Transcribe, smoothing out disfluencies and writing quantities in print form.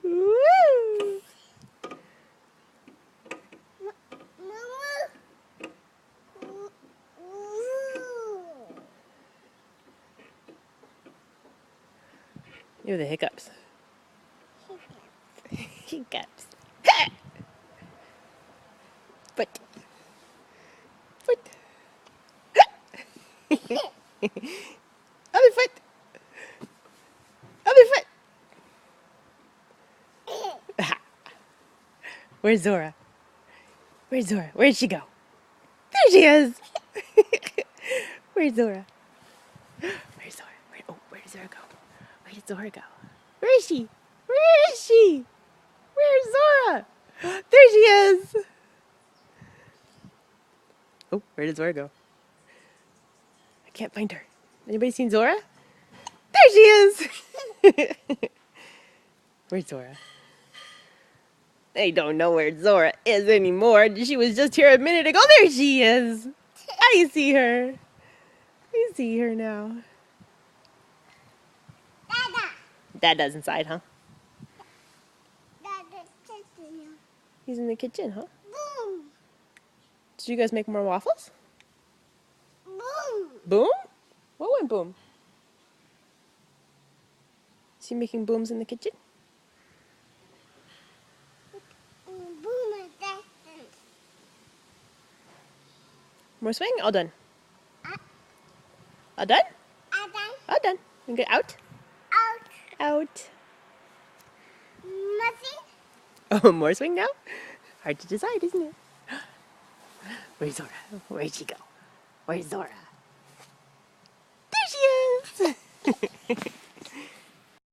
Woo! You have the hiccups. Hiccups. Foot. Foot. Other foot. Other foot. Where's Zora? Where's Zora? Where'd she go? There she is. Where's Zora? Where's Zora? Where did Zora go? Where did Zora go? Where is she? Where is she? Where's Zora? There she is. Oh, where did Zora go? I can't find her. Anybody seen Zora? There she is. Where's Zora? I don't know where Zora is anymore. She was just here a minute ago. There she is. I see her. I see her now. Dada. Dada's inside, huh? Dada, kitchen. He's in the kitchen, huh? Boom. Did you guys make more waffles? Boom. Boom? What went boom? Is he making booms in the kitchen? Boom is distance. More swing? All done. Uh. All done? Dada. All done. You get out? Out. Out. Muffin. Oh, more swing now? Hard to decide, isn't it? Where's Zora? Where'd she go? Where's Zora? There she is!